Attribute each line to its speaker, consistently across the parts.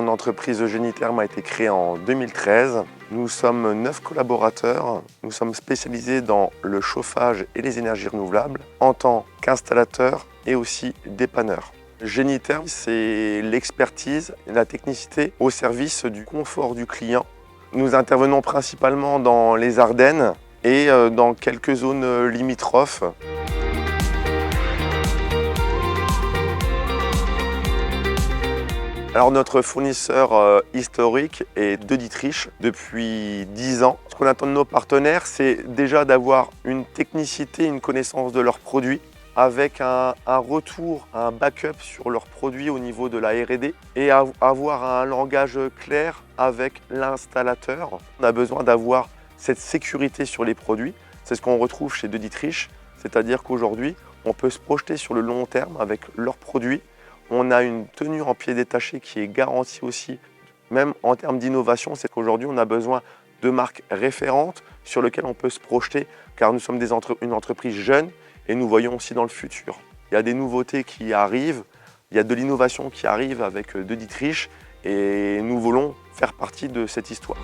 Speaker 1: Mon entreprise Génitherm a été créée en 2013. Nous sommes 9 collaborateurs. Nous sommes spécialisés dans le chauffage et les énergies renouvelables en tant qu'installateur et aussi dépanneur. Génitherm, c'est l'expertise et la technicité au service du confort du client. Nous intervenons principalement dans les Ardennes et dans quelques zones limitrophes. Alors notre fournisseur historique est De Dietrich depuis 10 ans. Ce qu'on attend de nos partenaires, c'est déjà d'avoir une technicité, une connaissance de leurs produits, avec un retour, un backup sur leurs produits au niveau de la R&D et avoir un langage clair avec l'installateur. On a besoin d'avoir cette sécurité sur les produits. C'est ce qu'on retrouve chez De Dietrich, c'est-à-dire qu'aujourd'hui, on peut se projeter sur le long terme avec leurs produits. On a une tenue en pied détaché qui est garantie aussi, même en termes d'innovation. C'est qu'aujourd'hui, on a besoin de marques référentes sur lesquelles on peut se projeter, car nous sommes une entreprise jeune et nous voyons aussi dans le futur. Il y a des nouveautés qui arrivent, il y a de l'innovation qui arrive avec De Dietrich et nous voulons faire partie de cette histoire.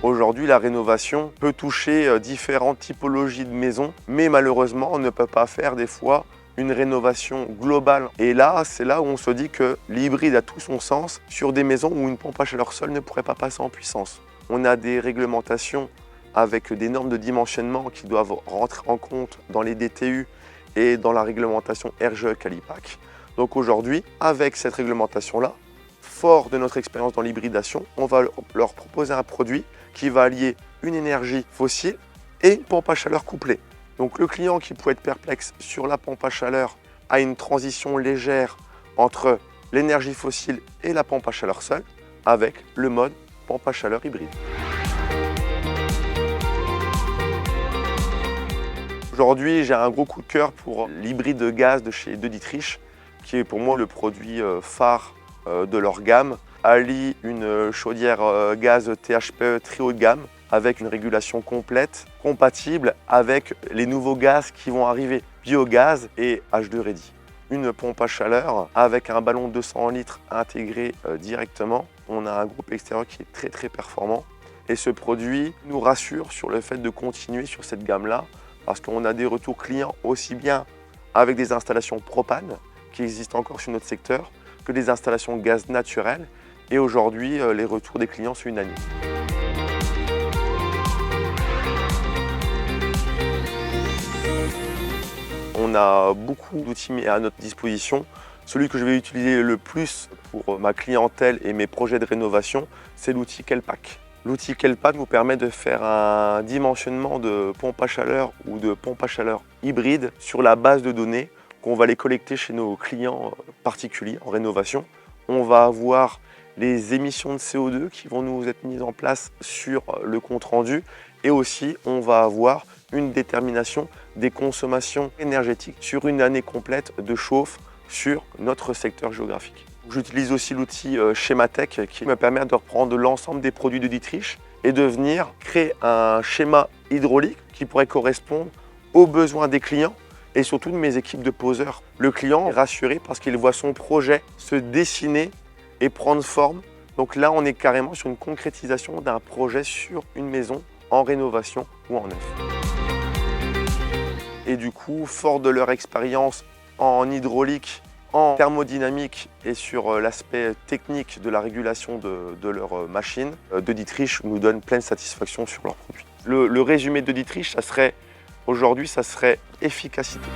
Speaker 1: Aujourd'hui, la rénovation peut toucher différentes typologies de maisons, mais malheureusement, on ne peut pas faire des fois une rénovation globale. Et là, c'est là où on se dit que l'hybride a tout son sens sur des maisons où une pompe à chaleur seule ne pourrait pas passer en puissance. On a des réglementations avec des normes de dimensionnement qui doivent rentrer en compte dans les DTU et dans la réglementation RGE Calipac. Donc aujourd'hui, avec cette réglementation-là, fort de notre expérience dans l'hybridation, on va leur proposer un produit qui va allier une énergie fossile et une pompe à chaleur couplée. Donc le client qui peut être perplexe sur la pompe à chaleur a une transition légère entre l'énergie fossile et la pompe à chaleur seule avec le mode pompe à chaleur hybride. Aujourd'hui, j'ai un gros coup de cœur pour l'hybride gaz de chez De Dietrich, qui est pour moi le produit phare de leur gamme. Allie une chaudière gaz THPE très haut de gamme avec une régulation complète, compatible avec les nouveaux gaz qui vont arriver, biogaz et H2 Ready. Une pompe à chaleur avec un ballon de 200 litres intégré directement. On a un groupe extérieur qui est très performant. Et ce produit nous rassure sur le fait de continuer sur cette gamme-là, parce qu'on a des retours clients aussi bien avec des installations propane qui existent encore sur notre secteur que des installations gaz naturel. Et aujourd'hui, les retours des clients sont unanimes. On a beaucoup d'outils mis à notre disposition. Celui que je vais utiliser le plus pour ma clientèle et mes projets de rénovation, c'est l'outil Kelpac. L'outil Kelpac nous permet de faire un dimensionnement de pompe à chaleur ou de pompe à chaleur hybride sur la base de données qu'on va les collecter chez nos clients particuliers en rénovation. On va avoir les émissions de CO2 qui vont nous être mises en place sur le compte rendu et aussi on va avoir une détermination des consommations énergétiques sur une année complète de chauffe sur notre secteur géographique. J'utilise aussi l'outil Schematech qui me permet de reprendre l'ensemble des produits de Dietrich et de venir créer un schéma hydraulique qui pourrait correspondre aux besoins des clients et surtout de mes équipes de poseurs. Le client est rassuré parce qu'il voit son projet se dessiner et prendre forme. Donc là, on est carrément sur une concrétisation d'un projet sur une maison en rénovation ou en neuf. Et du coup, fort de leur expérience en hydraulique, en thermodynamique et sur l'aspect technique de la régulation de leurs machines, De Dietrich nous donne pleine satisfaction sur leurs produits. Le résumé de Dietrich, aujourd'hui, ça serait efficacité.